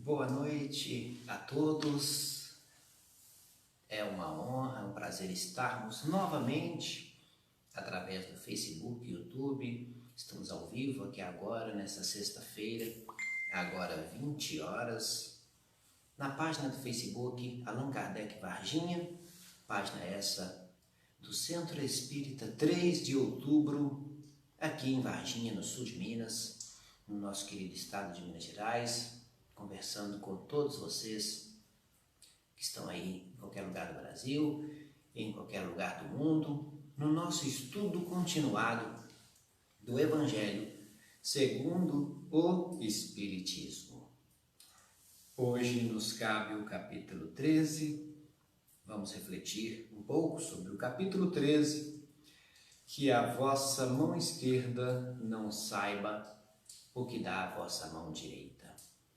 Boa noite a todos. É uma honra, um prazer estarmos novamente através do Facebook, YouTube. Estamos ao vivo aqui agora, nessa sexta-feira, agora 20 horas, na página do Facebook Allan Kardec Varginha, página essa do Centro Espírita 3 de Outubro, aqui em Varginha, no sul de Minas, no nosso querido estado de Minas Gerais, conversando com todos vocês que estão aí em qualquer lugar do Brasil, em qualquer lugar do mundo, no nosso estudo continuado do Evangelho segundo o Espiritismo. Hoje nos cabe o capítulo 13, vamos refletir um pouco sobre o capítulo 13, que a vossa mão esquerda não saiba o que dá a vossa mão direita.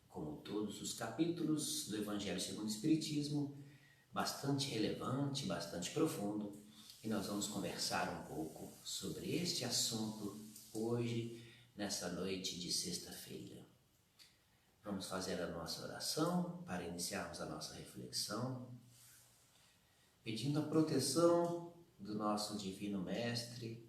Como todos os capítulos do Evangelho segundo o Espiritismo, bastante relevante, bastante profundo, e nós vamos conversar um pouco sobre este assunto hoje, nessa noite de sexta-feira. Vamos fazer a nossa oração para iniciarmos a nossa reflexão, pedindo a proteção do nosso Divino Mestre,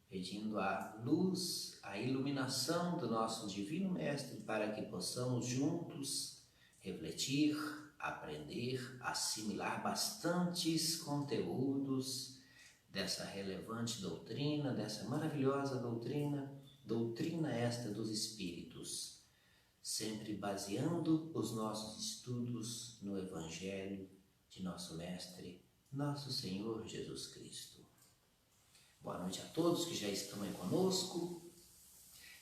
pedindo a luz, a iluminação do nosso Divino Mestre para que possamos juntos refletir, aprender, assimilar bastantes conteúdos dessa relevante doutrina, dessa maravilhosa doutrina esta dos Espíritos, sempre baseando os nossos estudos no Evangelho de nosso Mestre, nosso Senhor Jesus Cristo. Boa noite a todos que já estão aí conosco.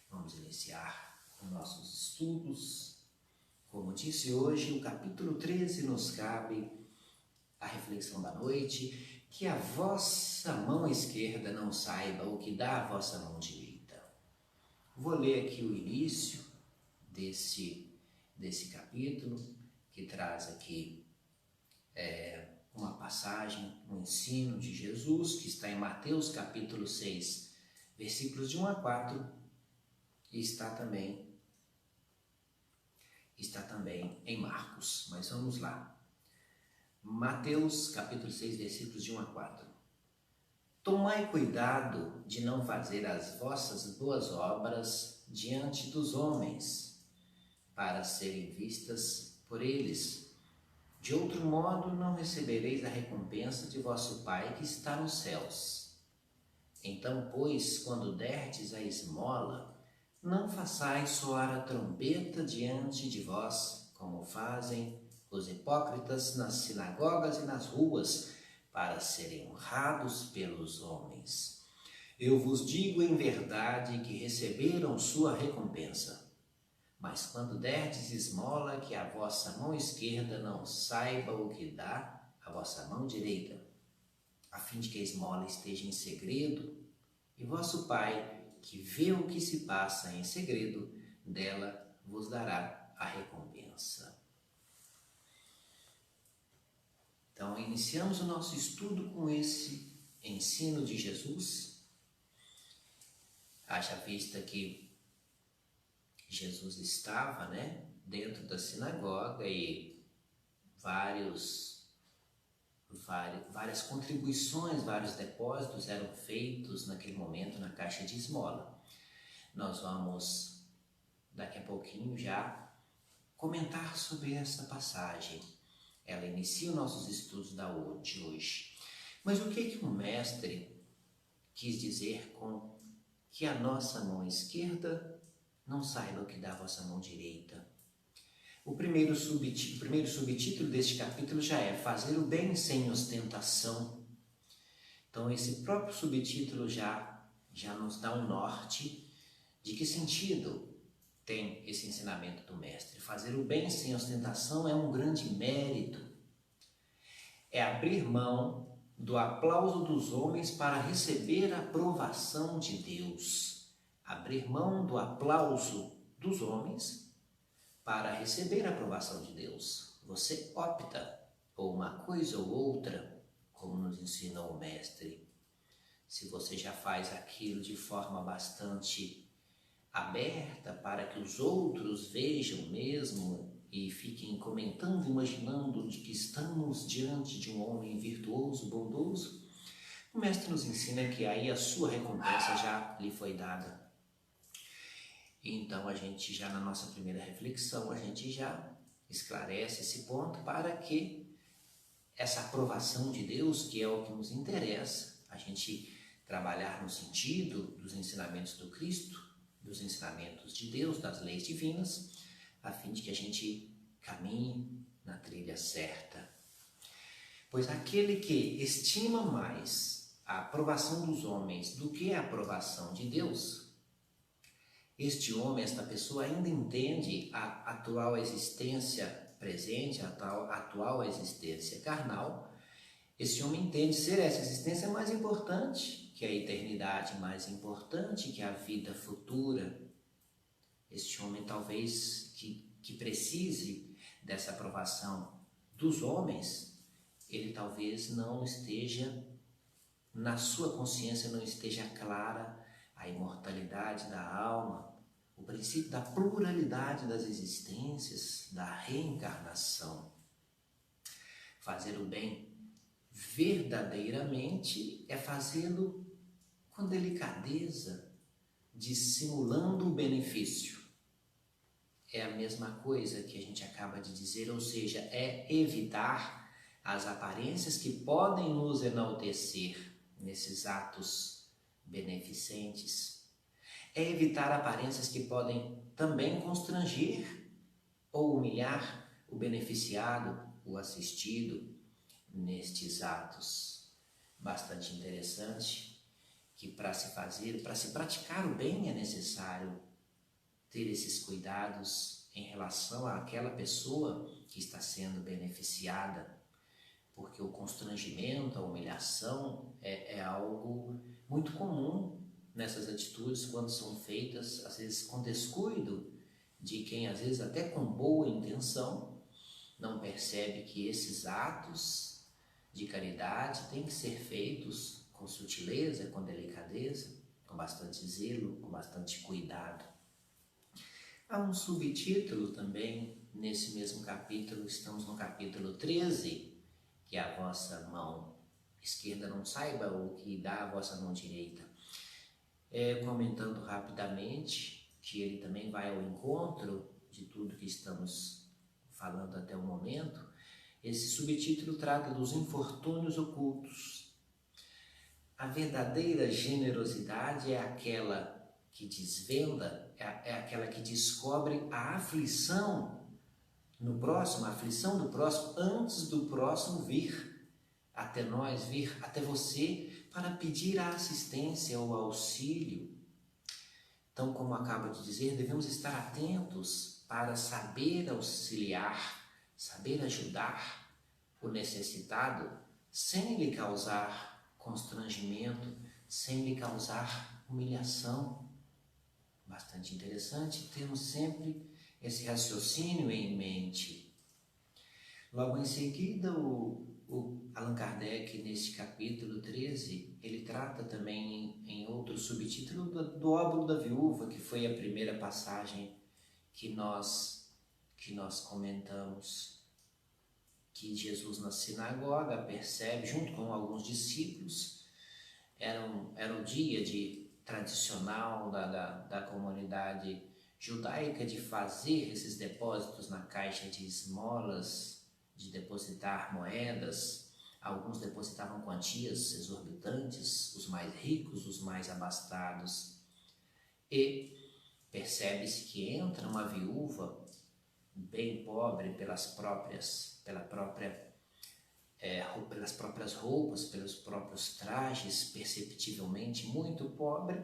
Vamos iniciar os nossos estudos. Como disse hoje, o capítulo 13 nos cabe a reflexão da noite, que a vossa mão esquerda não saiba o que dá a vossa mão direita. Vou ler aqui o início desse capítulo, que traz aqui uma passagem, um ensino de Jesus, que está em Mateus capítulo 6, versículos de 1 a 4, e está também em Marcos. Mas vamos lá. Mateus capítulo 6, versículos de 1 a 4. Tomai cuidado de não fazer as vossas boas obras diante dos homens, para serem vistas por eles. De outro modo, não recebereis a recompensa de vosso Pai que está nos céus. Então, pois, quando derdes a esmola, não façais soar a trombeta diante de vós, como fazem os hipócritas nas sinagogas e nas ruas, para serem honrados pelos homens. Eu vos digo em verdade que receberam sua recompensa. Mas quando derdes esmola, que a vossa mão esquerda não saiba o que dá a vossa mão direita, a fim de que a esmola esteja em segredo, e vosso Pai, que vê o que se passa em segredo, dela vos dará a recompensa. Então, iniciamos o nosso estudo com esse ensino de Jesus. Haja vista que Jesus estava, dentro da sinagoga e várias contribuições, vários depósitos eram feitos naquele momento na caixa de esmola. Nós vamos, daqui a pouquinho, já comentar sobre essa passagem. Ela inicia os nossos estudos de hoje. Mas o que o mestre quis dizer com que a nossa mão esquerda não saiba o que dá a vossa mão direita? O primeiro subtítulo deste capítulo já é fazer o bem sem ostentação. Então esse próprio subtítulo já nos dá um norte de que sentido tem esse ensinamento do mestre. Fazer o bem sem ostentação é um grande mérito. É abrir mão do aplauso dos homens para receber a aprovação de Deus. Abrir mão do aplauso dos homens para receber a aprovação de Deus. Você opta por uma coisa ou outra, como nos ensinou o mestre. Se você já faz aquilo de forma bastante aberta para que os outros vejam mesmo e fiquem comentando, imaginando de que estamos diante de um homem virtuoso, bondoso, o mestre nos ensina que aí a sua recompensa já lhe foi dada. Então a gente já na nossa primeira reflexão, a gente já esclarece esse ponto para que essa aprovação de Deus, que é o que nos interessa, a gente trabalhar no sentido dos ensinamentos do Cristo, dos ensinamentos de Deus, das leis divinas, a fim de que a gente caminhe na trilha certa. Pois aquele que estima mais a aprovação dos homens do que a aprovação de Deus, este homem, esta pessoa ainda entende a atual existência presente, a atual existência carnal. Esse homem entende ser essa existência mais importante que a eternidade, mais importante que a vida futura. Este homem talvez que precise dessa aprovação dos homens, ele talvez não esteja, na sua consciência não esteja clara a imortalidade da alma, o princípio da pluralidade das existências, da reencarnação. Fazer o bem verdadeiramente é fazê-lo com delicadeza, dissimulando o benefício. É a mesma coisa que a gente acaba de dizer, ou seja, é evitar as aparências que podem nos enaltecer nesses atos beneficentes. É evitar aparências que podem também constranger ou humilhar o beneficiado, o assistido, nestes atos. Bastante interessante que para se praticar o bem é necessário ter esses cuidados em relação àquela pessoa que está sendo beneficiada, porque o constrangimento, a humilhação é algo muito comum nessas atitudes quando são feitas, às vezes com descuido de quem, às vezes até com boa intenção, não percebe que esses atos de caridade têm que ser feitos com sutileza, com delicadeza, com bastante zelo, com bastante cuidado. Há um subtítulo também nesse mesmo capítulo, estamos no capítulo 13, que a vossa mão esquerda não saiba o que dá a vossa mão direita. Comentando rapidamente, que ele também vai ao encontro de tudo que estamos falando até o momento, esse subtítulo trata dos infortúnios ocultos. A verdadeira generosidade é aquela que desvenda, é aquela que descobre a aflição no próximo, a aflição do próximo, antes do próximo vir até nós, vir até você, para pedir a assistência ou auxílio. Então, como acabo de dizer, devemos estar atentos para saber auxiliar, saber ajudar o necessitado, sem lhe causar constrangimento, sem lhe causar humilhação. Bastante interessante termos sempre esse raciocínio em mente. Logo em seguida, o Allan Kardec, neste capítulo 13, ele trata também em outro subtítulo do óbolo da viúva, que foi a primeira passagem que nós comentamos, que Jesus na sinagoga percebe, junto com alguns discípulos, era um dia tradicional da comunidade judaica de fazer esses depósitos na caixa de esmolas, de depositar moedas. Alguns depositavam quantias exorbitantes, os mais ricos, os mais abastados. E percebe-se que entra uma viúva bem pobre pelas próprias roupas, pelos próprios trajes, perceptivelmente muito pobre.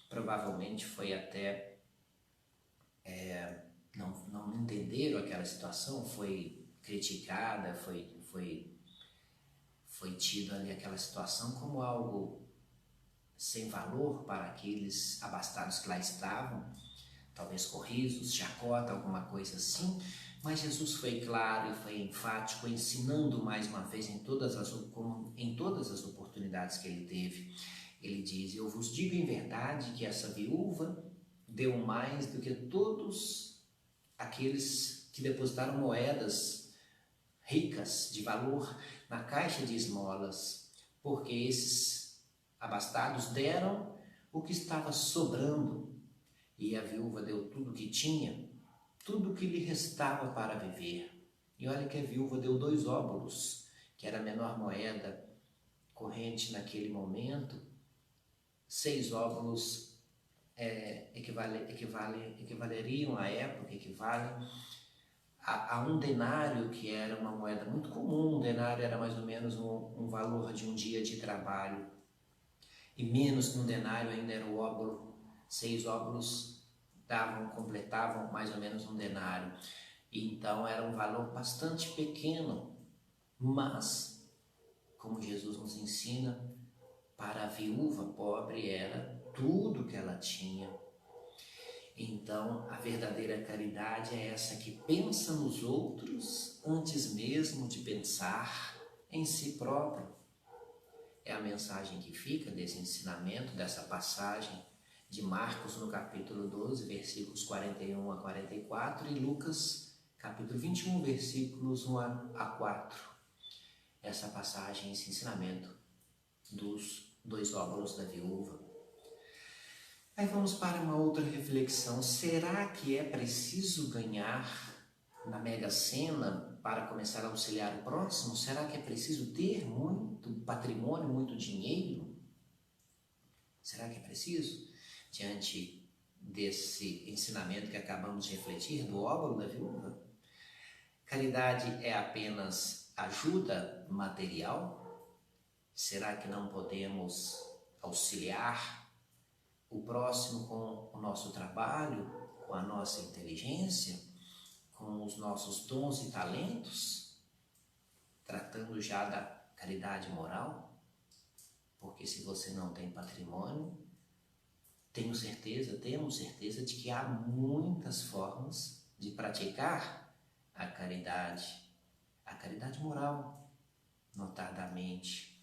Provavelmente foi até não entenderam aquela situação, foi criticada, foi tido ali aquela situação como algo sem valor para aqueles abastados que lá estavam, talvez sorrisos, chacota, alguma coisa assim. Mas Jesus foi claro e foi enfático, ensinando mais uma vez em todas as oportunidades que ele teve. Ele diz: eu vos digo em verdade que essa viúva deu mais do que todos aqueles que depositaram moedas ricas de valor na caixa de esmolas, porque esses abastados deram o que estava sobrando, e a viúva deu tudo o que tinha, tudo o que lhe restava para viver. E olha que a viúva deu 2 óbolos, que era a menor moeda corrente naquele momento. 6 óbolos equivaleriam à época, equivalem a 1 denário, que era uma moeda muito comum. 1 denário era mais ou menos um valor de um dia de trabalho. E menos que 1 denário ainda era o óbolo. 6 óbolos completavam mais ou menos 1 denário. E então era um valor bastante pequeno, mas, como Jesus nos ensina, para a viúva pobre era tudo que ela tinha. Então, a verdadeira caridade é essa que pensa nos outros antes mesmo de pensar em si próprio. É a mensagem que fica desse ensinamento, dessa passagem de Marcos no capítulo 12, versículos 41 a 44 e Lucas capítulo 21, versículos 1 a 4. Essa passagem, esse ensinamento dos 2 óbolos da viúva. Aí vamos para uma outra reflexão. Será que é preciso ganhar na Mega Sena para começar a auxiliar o próximo? Será que é preciso ter muito patrimônio, muito dinheiro? Será que é preciso? Diante desse ensinamento que acabamos de refletir, do óbolo da viúva, caridade é apenas ajuda material? Será que não podemos auxiliar o próximo com o nosso trabalho, com a nossa inteligência, com os nossos dons e talentos, tratando já da caridade moral? Porque se você não tem patrimônio, temos certeza de que há muitas formas de praticar a caridade moral, notadamente.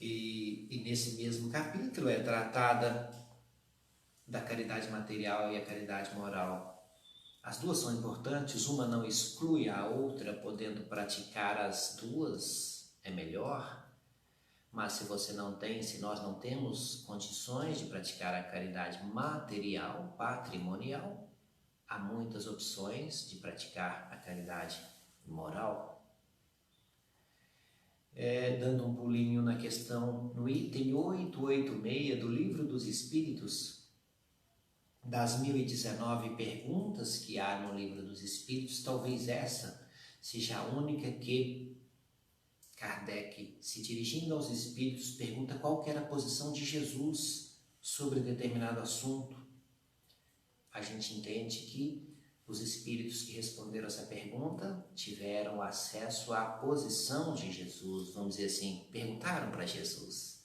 E nesse mesmo capítulo é tratada da caridade material e a caridade moral. As duas são importantes, uma não exclui a outra, podendo praticar as duas é melhor. Mas se nós não temos condições de praticar a caridade material, patrimonial, há muitas opções de praticar a caridade moral. Dando um pulinho na questão, no item 886 do Livro dos Espíritos, das 1019 perguntas que há no Livro dos Espíritos, talvez essa seja a única que Kardec, se dirigindo aos espíritos, pergunta qual que era a posição de Jesus sobre determinado assunto. A gente entende que os espíritos que responderam essa pergunta tiveram acesso à posição de Jesus, vamos dizer assim, perguntaram para Jesus.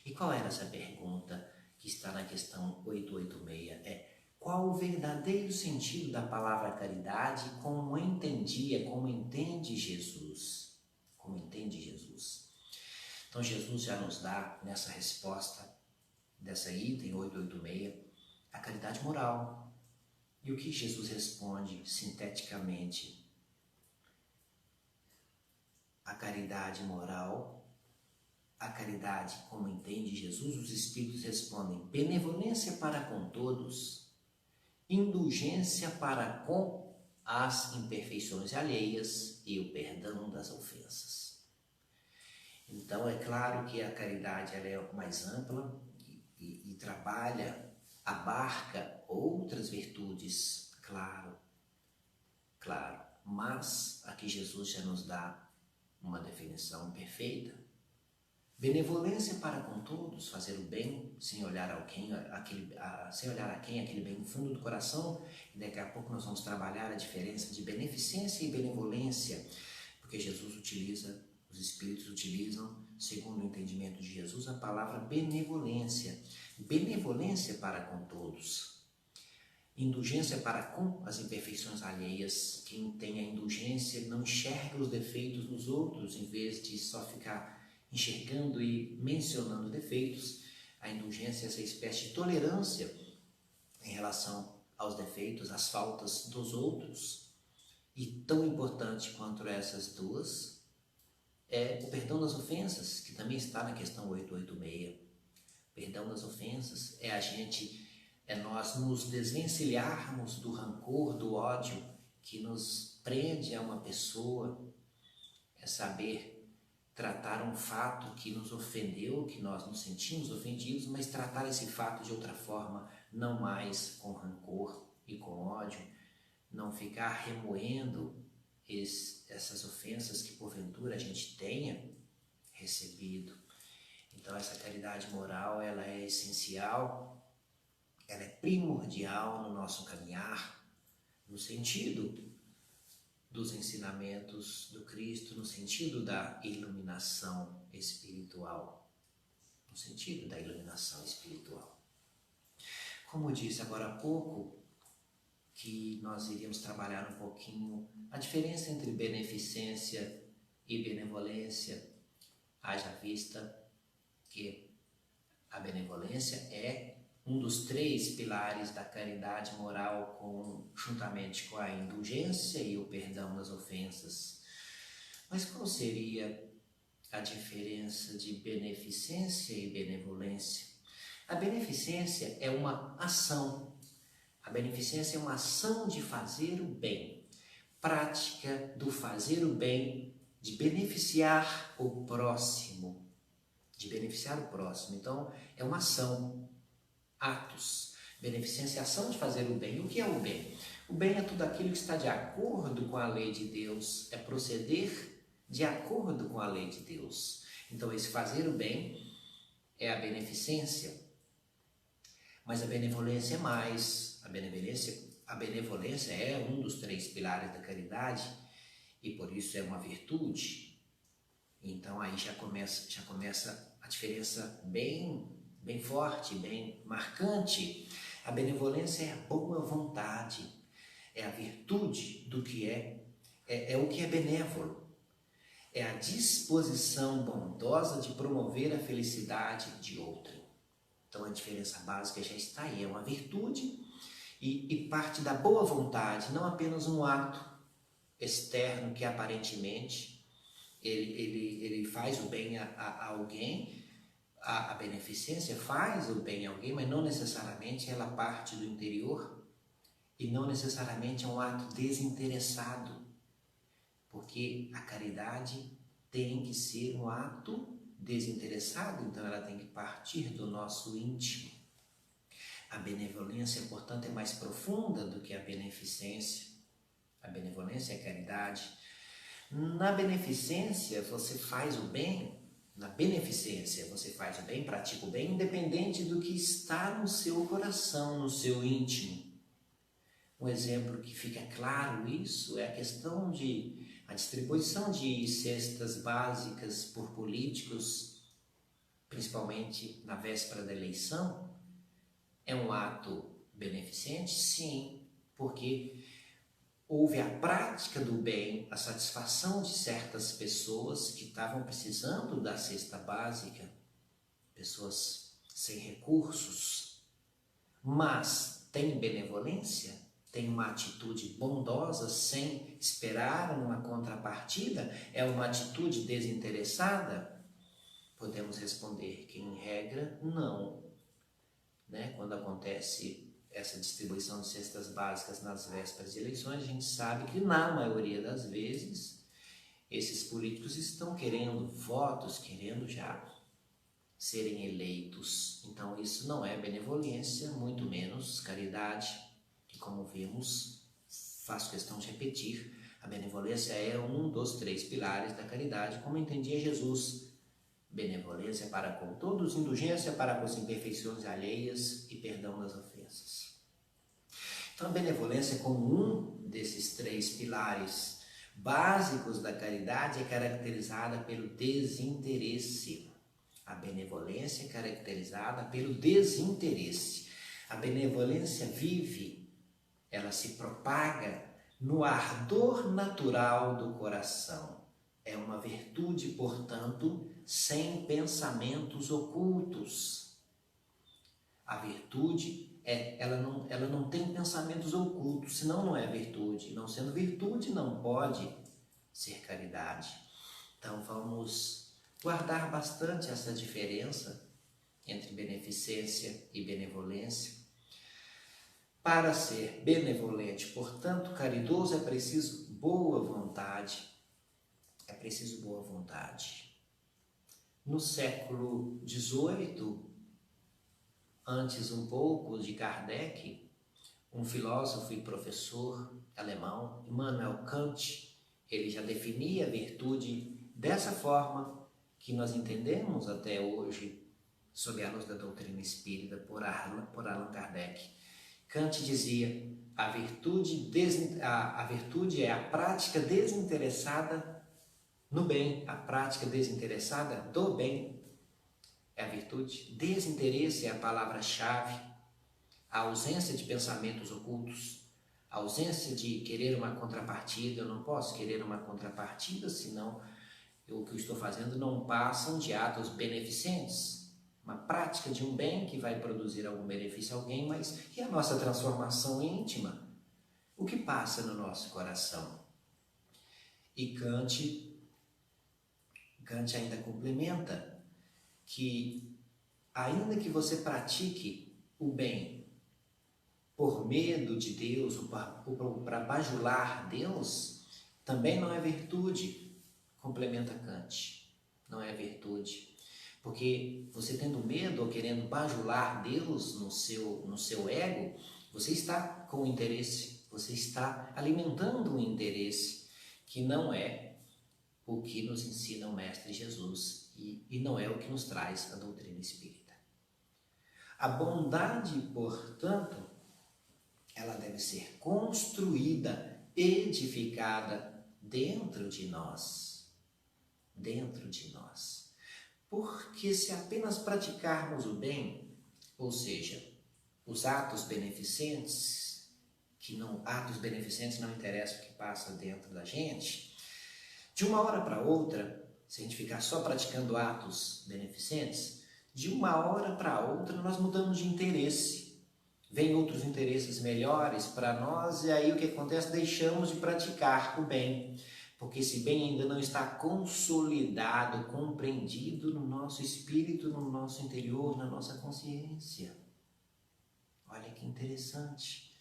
E qual era essa pergunta que está na questão 886? Qual o verdadeiro sentido da palavra caridade, como entende Jesus? Como entende Jesus? Então Jesus já nos dá, nessa resposta dessa item 886, a caridade moral. E o que Jesus responde sinteticamente? A caridade moral, a caridade como entende Jesus, os Espíritos respondem: benevolência para com todos, indulgência para com as imperfeições alheias e o perdão das ofensas. Então é claro que a caridade ela é mais ampla e abarca outras virtudes, claro, mas aqui Jesus já nos dá uma definição perfeita. Benevolência para com todos, fazer o bem sem olhar a quem aquele bem no fundo do coração. E daqui a pouco nós vamos trabalhar a diferença de beneficência e benevolência, porque os Espíritos utilizam, segundo o entendimento de Jesus, a palavra benevolência. Benevolência para com todos. Indulgência para com as imperfeições alheias. Quem tem a indulgência não enxerga os defeitos dos outros, em vez de só ficar enxergando e mencionando defeitos. A indulgência é essa espécie de tolerância em relação aos defeitos, às faltas dos outros. E tão importante quanto essas duas é o perdão das ofensas, que também está na questão 886. Perdão das ofensas é nós nos desvencilharmos do rancor, do ódio que nos prende a uma pessoa, é saber tratar um fato que nos ofendeu, que nós nos sentimos ofendidos, mas tratar esse fato de outra forma, não mais com rancor e com ódio, não ficar remoendo essas ofensas que porventura a gente tenha recebido. Então essa caridade moral, ela é essencial, ela é primordial no nosso caminhar, no sentido dos ensinamentos do Cristo, no sentido da iluminação espiritual. No sentido da iluminação espiritual. Como eu disse agora há pouco, que nós iríamos trabalhar um pouquinho a diferença entre beneficência e benevolência, haja vista que a benevolência é um dos 3 pilares da caridade moral, juntamente com a indulgência e o perdão das ofensas. Mas qual seria a diferença de beneficência e benevolência? A beneficência é uma ação. A beneficência é uma ação de fazer o bem, prática do fazer o bem, de beneficiar o próximo, Então, é uma ação, atos. Beneficência é a ação de fazer o bem. E o que é o bem? O bem é tudo aquilo que está de acordo com a lei de Deus, é proceder de acordo com a lei de Deus. Então, esse fazer o bem é a beneficência. Mas a benevolência é mais. A benevolência é um dos 3 pilares da caridade e por isso é uma virtude. Então aí já começa a diferença bem forte, bem marcante. A benevolência é a boa vontade, é a virtude do que é o que é benévolo. É a disposição bondosa de promover a felicidade de outrem. Então a diferença básica já está aí, é uma virtude e parte da boa vontade, não apenas um ato externo que aparentemente ele faz o bem a alguém, a beneficência faz o bem a alguém, mas não necessariamente ela parte do interior e não necessariamente é um ato desinteressado, porque a caridade tem que ser um ato desinteressado, então ela tem que partir do nosso íntimo. A benevolência, portanto, é mais profunda do que a beneficência. A benevolência é a caridade. Na beneficência, você faz o bem, pratica o bem, independente do que está no seu coração, no seu íntimo. Um exemplo que fica claro isso é a questão a distribuição de cestas básicas por políticos, principalmente na véspera da eleição. É um ato beneficente? Sim, porque houve a prática do bem, a satisfação de certas pessoas que estavam precisando da cesta básica, pessoas sem recursos, mas tem benevolência? Tem uma atitude bondosa sem esperar uma contrapartida? É uma atitude desinteressada? Podemos responder que, em regra, não. Quando acontece essa distribuição de cestas básicas nas vésperas de eleições, a gente sabe que, na maioria das vezes, esses políticos estão querendo votos, querendo já serem eleitos. Então, isso não é benevolência, muito menos caridade, que, como vimos, faço questão de repetir, a benevolência é um dos 3 pilares da caridade, como entendia Jesus. Benevolência para com todos, indulgência para com as imperfeições alheias e perdão das ofensas. Então a benevolência, como um desses 3 pilares básicos da caridade, é caracterizada pelo desinteresse. A benevolência é caracterizada pelo desinteresse. A benevolência vive, ela se propaga no ardor natural do coração. É uma virtude, portanto, sem pensamentos ocultos. A virtude ela não tem pensamentos ocultos, senão não é virtude. Não sendo virtude, não pode ser caridade. Então vamos guardar bastante essa diferença entre beneficência e benevolência. Para ser benevolente, portanto, caridoso, é preciso boa vontade. É preciso boa vontade. No século XVIII, antes um pouco de Kardec, um filósofo e professor alemão, Immanuel Kant, ele já definia a virtude dessa forma que nós entendemos até hoje, sob a luz da doutrina espírita, por Allan Kardec. Kant dizia: a virtude é a prática desinteressada no bem, a prática desinteressada do bem é a virtude. Desinteresse é a palavra-chave, a ausência de pensamentos ocultos, a ausência de querer uma contrapartida. Eu não posso querer uma contrapartida, senão o que eu estou fazendo não passam de atos beneficentes. Uma prática de um bem que vai produzir algum benefício a alguém, mas e a nossa transformação íntima? O que passa no nosso coração? E Kant ainda complementa que, ainda que você pratique o bem por medo de Deus ou para bajular Deus, também não é virtude, complementa Kant. Não é virtude. Porque você tendo medo ou querendo bajular Deus no seu ego, você está com interesse, você está alimentando um interesse que não é o que nos ensina o Mestre Jesus e não é o que nos traz a doutrina espírita. A bondade, portanto, ela deve ser construída, edificada dentro de nós. Dentro de nós. Porque se apenas praticarmos o bem, ou seja, os atos beneficentes, atos beneficentes não interessa o que passa dentro da gente, de uma hora para outra, se a gente ficar só praticando atos beneficentes, de uma hora para outra nós mudamos de interesse. Vêm outros interesses melhores para nós e aí o que acontece? Deixamos de praticar o bem. Porque esse bem ainda não está consolidado, compreendido no nosso espírito, no nosso interior, na nossa consciência. Olha que interessante.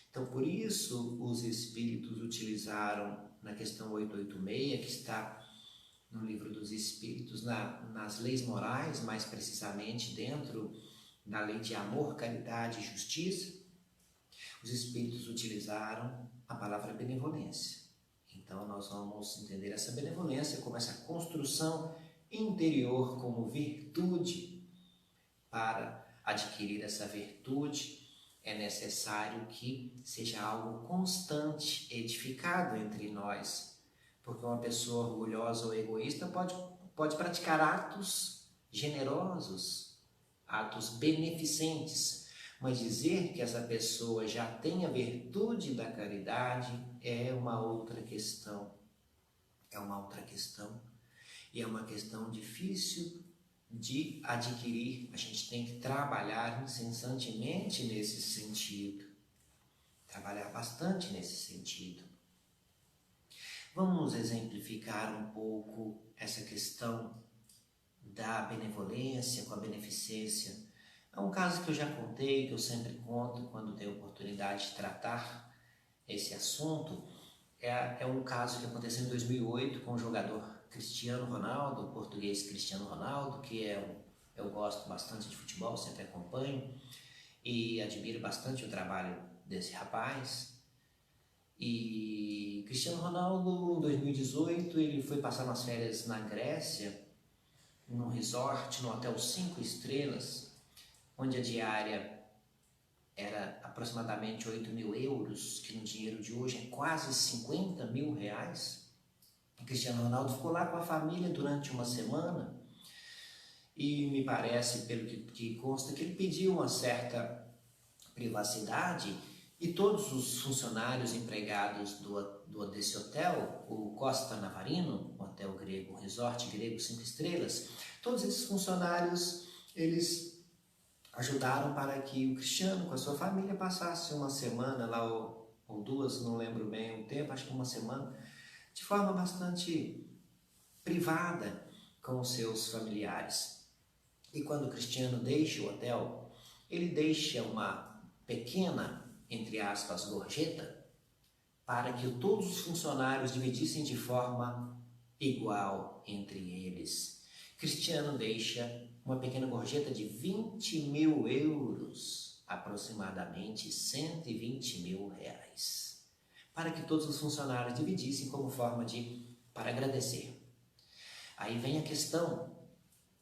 Então, por isso, os espíritos utilizaram na questão 886, que está no Livro dos Espíritos, nas leis morais, mais precisamente dentro da lei de amor, caridade e justiça, os espíritos utilizaram a palavra benevolência. Então, nós vamos entender essa benevolência como essa construção interior, como virtude. Para adquirir essa virtude, é necessário que seja algo constante, edificado entre nós. Porque uma pessoa orgulhosa ou egoísta pode praticar atos generosos, atos beneficentes. Mas dizer que essa pessoa já tem a virtude da caridade é uma outra questão. É uma outra questão. E é uma questão difícil de adquirir. A gente tem que trabalhar incessantemente nesse sentido. Trabalhar bastante nesse sentido. Vamos exemplificar um pouco essa questão da benevolência com a beneficência. É um caso que eu já contei, que eu sempre conto quando tenho oportunidade de tratar esse assunto. É um caso que aconteceu em 2008 com o jogador Cristiano Ronaldo, o português Cristiano Ronaldo, que eu gosto bastante de futebol, sempre acompanho e admiro bastante o trabalho desse rapaz. E Cristiano Ronaldo, em 2018, ele foi passar umas férias na Grécia, num resort, num hotel 5 estrelas, onde a diária era aproximadamente 8.000 euros, que no dinheiro de hoje é quase 50 mil reais. O Cristiano Ronaldo ficou lá com a família durante uma semana e me parece, pelo que consta, que ele pediu uma certa privacidade e todos os funcionários empregados desse hotel, o Costa Navarino, um hotel grego, um resort grego 5 estrelas, todos esses funcionários, eles ajudaram para que o Cristiano com a sua família passasse uma semana lá ou duas, não lembro bem o tempo, acho que uma semana, de forma bastante privada com os seus familiares. E quando o Cristiano deixa o hotel, ele deixa uma pequena, entre aspas, gorjeta para que todos os funcionários dividissem de forma igual entre eles. Cristiano deixa uma pequena gorjeta de 20 mil euros, aproximadamente 120 mil reais, para que todos os funcionários dividissem como forma para agradecer. Aí vem a questão,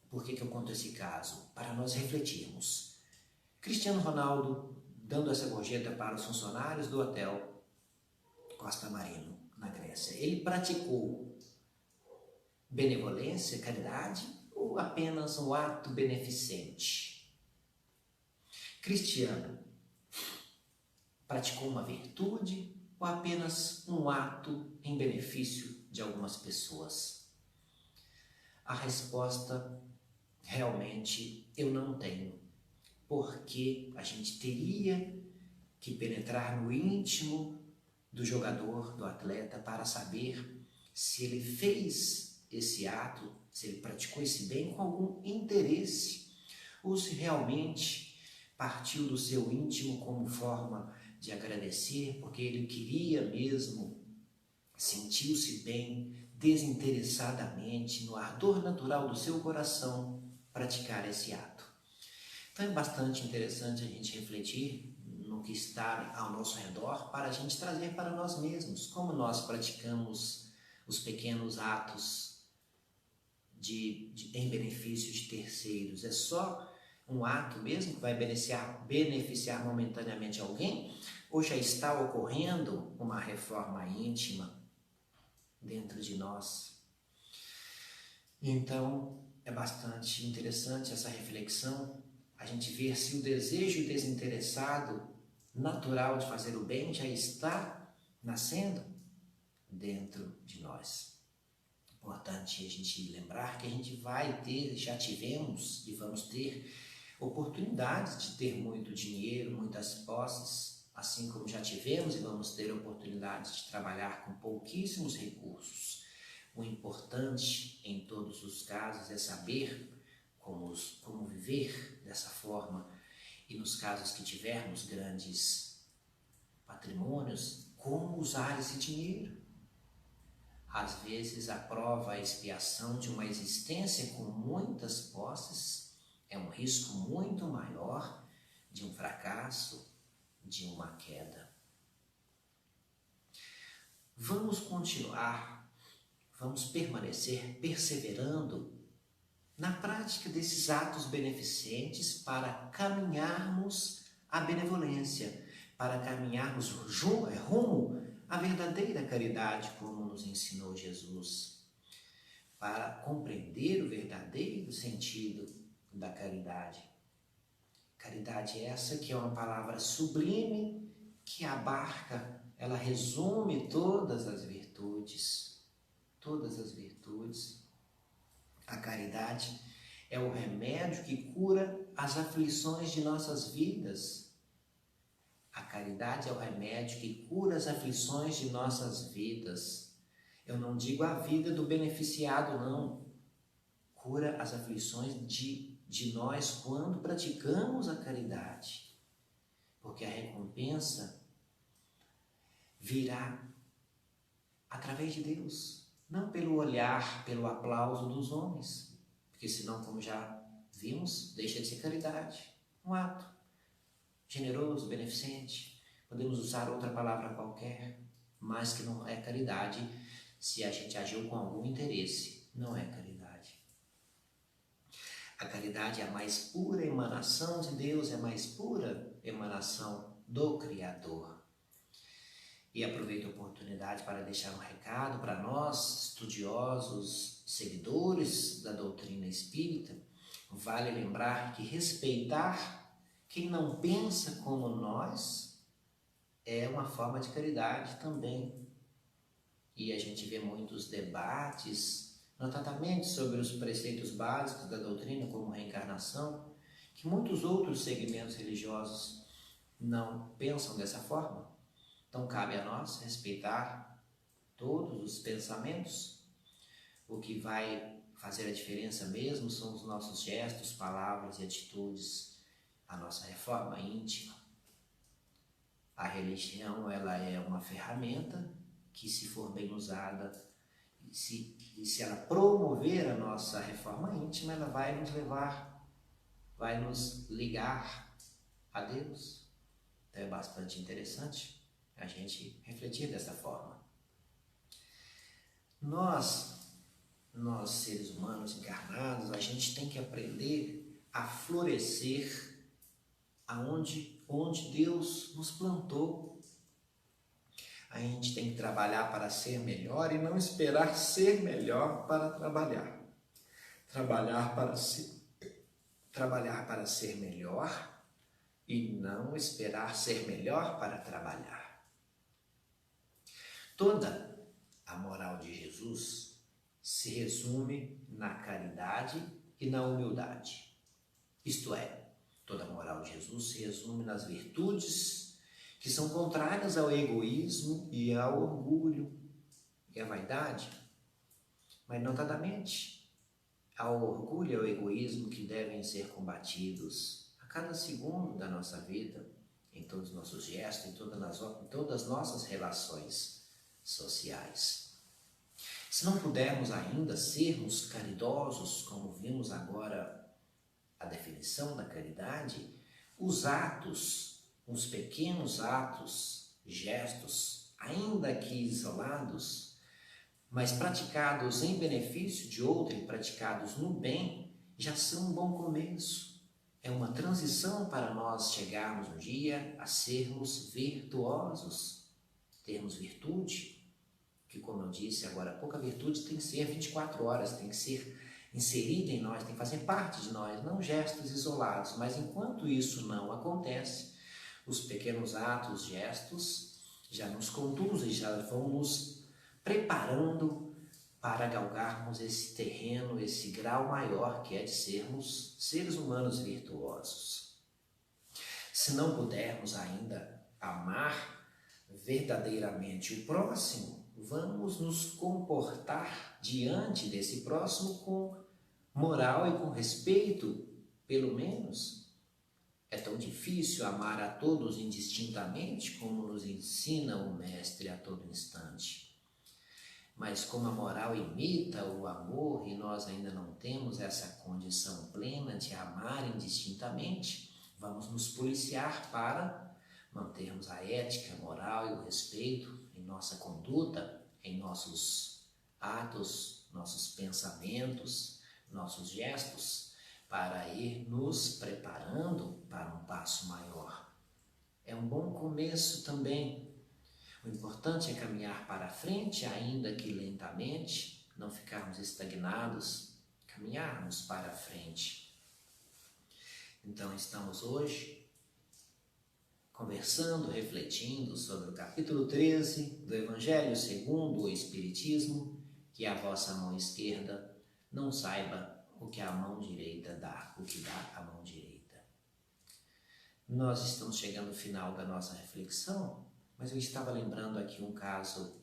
por que eu conto esse caso? Para nós refletirmos. Cristiano Ronaldo dando essa gorjeta para os funcionários do hotel Costa Marino, na Grécia. Ele praticou benevolência, caridade ou apenas um ato beneficente? Cristiano praticou uma virtude ou apenas um ato em benefício de algumas pessoas? A resposta realmente eu não tenho, porque a gente teria que penetrar no íntimo do jogador, do atleta, para saber se ele fez esse ato, se ele praticou esse bem com algum interesse, ou se realmente partiu do seu íntimo como forma de agradecer, porque ele queria mesmo, sentiu-se bem, desinteressadamente, no ardor natural do seu coração, praticar esse ato. Então é bastante interessante a gente refletir no que está ao nosso redor para a gente trazer para nós mesmos, como nós praticamos os pequenos atos em benefício de terceiros. É só um ato mesmo que vai beneficiar momentaneamente alguém, ou já está ocorrendo uma reforma íntima dentro de nós? Então é bastante interessante essa reflexão, a gente ver se o desejo desinteressado, natural de fazer o bem, já está nascendo dentro de nós. Importante a gente lembrar que a gente vai ter, já tivemos e vamos ter oportunidades de ter muito dinheiro, muitas posses, assim como já tivemos e vamos ter oportunidades de trabalhar com pouquíssimos recursos. O importante em todos os casos é saber como viver dessa forma, e nos casos que tivermos grandes patrimônios, como usar esse dinheiro. Às vezes a prova, a expiação de uma existência com muitas posses é um risco muito maior de um fracasso, de uma queda. Vamos continuar, vamos permanecer perseverando na prática desses atos beneficentes para caminharmos à benevolência, para caminharmos rumo à verdadeira caridade, como nos ensinou Jesus, para compreender o verdadeiro sentido da caridade. Caridade essa que é uma palavra sublime, que abarca, ela resume todas as virtudes, todas as virtudes. A caridade é o remédio que cura as aflições de nossas vidas. A caridade é o remédio que cura as aflições de nossas vidas. Eu não digo a vida do beneficiado, não. Cura as aflições de nós quando praticamos a caridade. Porque a recompensa virá através de Deus. Não pelo olhar, pelo aplauso dos homens, porque senão, como já vimos, deixa de ser caridade. Um ato generoso, beneficente, podemos usar outra palavra qualquer, mas que não é caridade se a gente agiu com algum interesse, não é caridade. A caridade é a mais pura emanação de Deus, é a mais pura emanação do Criador. E aproveito a oportunidade para deixar um recado para nós, estudiosos, seguidores da doutrina espírita. Vale lembrar que respeitar quem não pensa como nós é uma forma de caridade também. E a gente vê muitos debates no tratamento sobre os preceitos básicos da doutrina, como reencarnação, que muitos outros segmentos religiosos não pensam dessa forma. Então cabe a nós respeitar todos os pensamentos. O que vai fazer a diferença mesmo são os nossos gestos, palavras e atitudes, a nossa reforma íntima. A religião, ela é uma ferramenta que, se for bem usada, e se ela promover a nossa reforma íntima, ela vai nos levar, vai nos ligar a Deus. Então é bastante interessante a gente refletir dessa forma. Nós seres humanos encarnados, a gente tem que aprender a florescer onde Deus nos plantou. A gente tem que trabalhar para ser melhor e não esperar ser melhor para trabalhar. Trabalhar para ser melhor e não esperar ser melhor para trabalhar. Toda a moral de Jesus se resume na caridade e na humildade. Isto é, toda a moral de Jesus se resume nas virtudes que são contrárias ao egoísmo e ao orgulho e à vaidade, mas notadamente ao orgulho e ao egoísmo que devem ser combatidos a cada segundo da nossa vida, em todos os nossos gestos, em todas as nossas relações sociais. Se não pudermos ainda sermos caridosos, como vimos agora a definição da caridade, os atos, os pequenos atos, gestos, ainda que isolados, mas praticados em benefício de outrem, praticados no bem, já são um bom começo. É uma transição para nós chegarmos um dia a sermos virtuosos, termos virtude, que, como eu disse agora há pouco, a virtude tem que ser 24 horas, tem que ser inserida em nós, tem que fazer parte de nós, não gestos isolados. Mas enquanto isso não acontece, os pequenos atos, gestos, já nos conduzem, já vão nos preparando para galgarmos esse terreno, esse grau maior que é de sermos seres humanos virtuosos. Se não pudermos ainda amar verdadeiramente o próximo, vamos nos comportar diante desse próximo com moral e com respeito, pelo menos. É tão difícil amar a todos indistintamente, como nos ensina o Mestre a todo instante. Mas como a moral imita o amor e nós ainda não temos essa condição plena de amar indistintamente, vamos nos policiar para mantermos a ética, a moral e o respeito em nossa conduta, em nossos atos, nossos pensamentos, nossos gestos, para ir nos preparando para um passo maior. É um bom começo também. O importante é caminhar para frente, ainda que lentamente, não ficarmos estagnados, caminharmos para frente. Então estamos hoje conversando, refletindo sobre o capítulo 13 do Evangelho segundo o Espiritismo, que a vossa mão esquerda não saiba o que a mão direita dá, o que dá a mão direita. Nós estamos chegando ao final da nossa reflexão, mas eu estava lembrando aqui um caso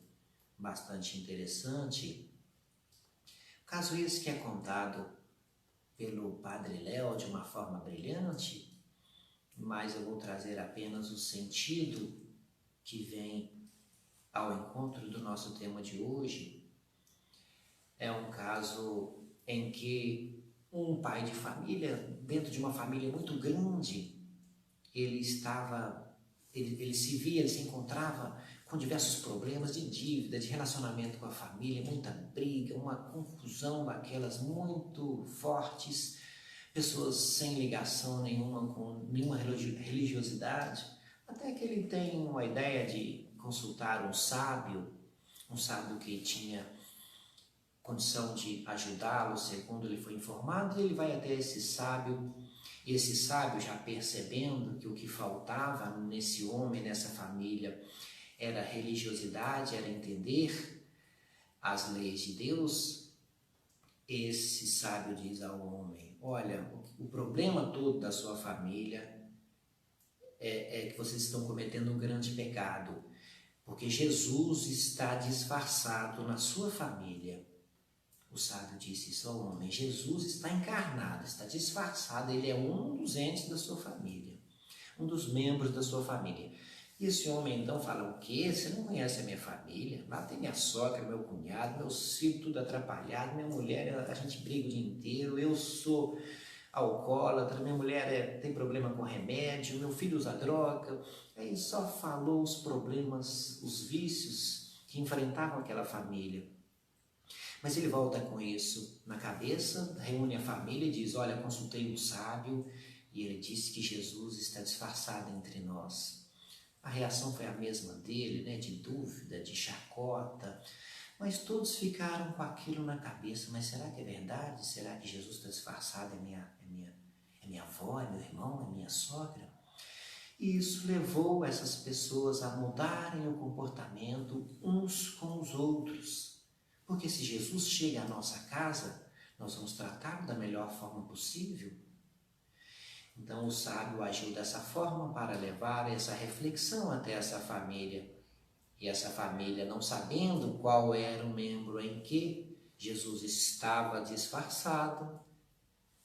bastante interessante, caso esse que é contado pelo Padre Léo de uma forma brilhante, mas eu vou trazer apenas o sentido que vem ao encontro do nosso tema de hoje. É um caso em que um pai de família, dentro de uma família muito grande, ele se encontrava com diversos problemas de dívida, de relacionamento com a família, muita briga, uma confusão daquelas muito fortes, pessoas sem ligação nenhuma com nenhuma religiosidade, até que ele tem uma ideia de consultar um sábio que tinha condição de ajudá-lo, segundo ele foi informado, e ele vai até esse sábio, e esse sábio, já percebendo que o que faltava nesse homem, nessa família, era religiosidade, era entender as leis de Deus, esse sábio diz ao homem: olha, o problema todo da sua família é que vocês estão cometendo um grande pecado, porque Jesus está disfarçado na sua família. O sábio disse isso ao homem: Jesus está encarnado, está disfarçado, ele é um dos entes da sua família, um dos membros da sua família. E esse homem então fala: o quê? Você não conhece a minha família? Lá tem minha sogra, meu cunhado, meus filhos tudo atrapalhado, minha mulher, a gente briga o dia inteiro, eu sou alcoólatra, minha mulher tem problema com remédio, meu filho usa droga. Aí só falou os problemas, os vícios que enfrentavam aquela família. Mas ele volta com isso na cabeça, reúne a família e diz: olha, consultei um sábio e ele disse que Jesus está disfarçado entre nós. A reação foi a mesma dele, né? De dúvida, de chacota, mas todos ficaram com aquilo na cabeça. Mas será que é verdade? Será que Jesus está disfarçado? É minha avó, é meu irmão, é minha sogra? E isso levou essas pessoas a mudarem o comportamento uns com os outros. Porque se Jesus chega à nossa casa, nós vamos tratá-lo da melhor forma possível. Então o sábio agiu dessa forma para levar essa reflexão até essa família. E essa família, não sabendo qual era o membro em que Jesus estava disfarçado,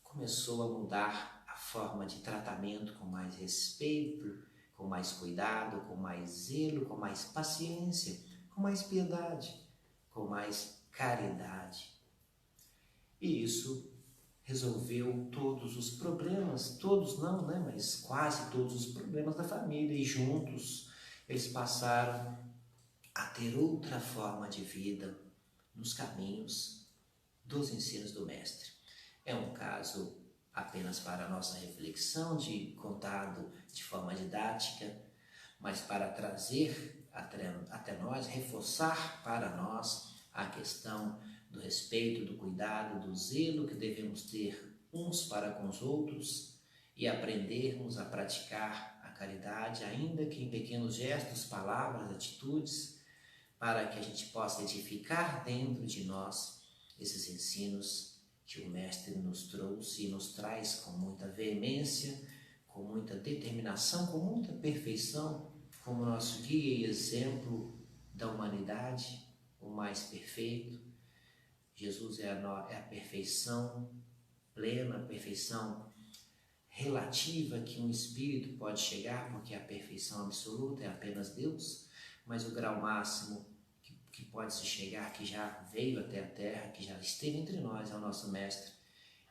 começou a mudar a forma de tratamento com mais respeito, com mais cuidado, com mais zelo, com mais paciência, com mais piedade, com mais caridade. E isso resolveu todos os problemas, todos não, né? Mas quase todos os problemas da família, e juntos eles passaram a ter outra forma de vida nos caminhos dos ensinos do Mestre. É um caso apenas para a nossa reflexão, contado de forma didática, mas para trazer até nós, reforçar para nós a questão do respeito, do cuidado, do zelo que devemos ter uns para com os outros e aprendermos a praticar a caridade, ainda que em pequenos gestos, palavras, atitudes, para que a gente possa edificar dentro de nós esses ensinos que o Mestre nos trouxe e nos traz com muita veemência, com muita determinação, com muita perfeição, como nosso guia e exemplo da humanidade, o mais perfeito. Jesus é a perfeição plena, a perfeição relativa que um espírito pode chegar, porque a perfeição absoluta é apenas Deus, mas o grau máximo que pode se chegar, que já veio até a Terra, que já esteve entre nós, é o nosso Mestre.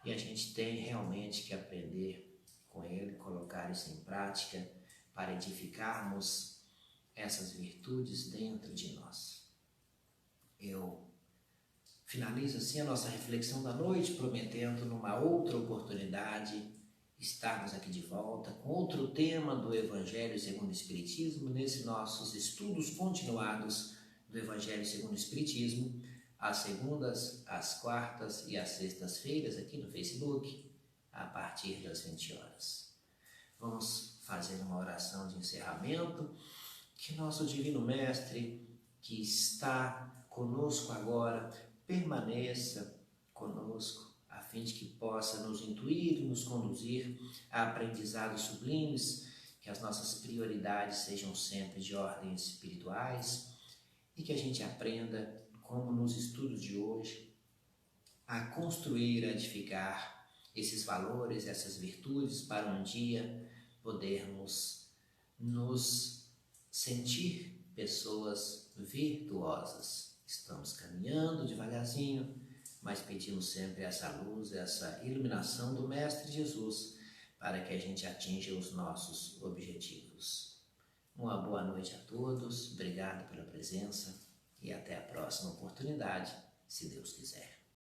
E a gente tem realmente que aprender com Ele, colocar isso em prática para edificarmos essas virtudes dentro de nós. Eu finalizo assim a nossa reflexão da noite, prometendo numa outra oportunidade estarmos aqui de volta com outro tema do Evangelho segundo o Espiritismo, nesses nossos estudos continuados do Evangelho segundo o Espiritismo, às segundas, às quartas e às sextas-feiras aqui no Facebook, a partir das 20 horas. Vamos fazer uma oração de encerramento, que nosso Divino Mestre, que está conosco agora, permaneça conosco, a fim de que possa nos intuir e nos conduzir a aprendizados sublimes, que as nossas prioridades sejam sempre de ordens espirituais e que a gente aprenda, como nos estudos de hoje, a construir, a edificar esses valores, essas virtudes, para um dia podermos nos sentir pessoas virtuosas. Estamos caminhando devagarzinho, mas pedimos sempre essa luz, essa iluminação do Mestre Jesus, para que a gente atinja os nossos objetivos. Uma boa noite a todos, obrigado pela presença e até a próxima oportunidade, se Deus quiser.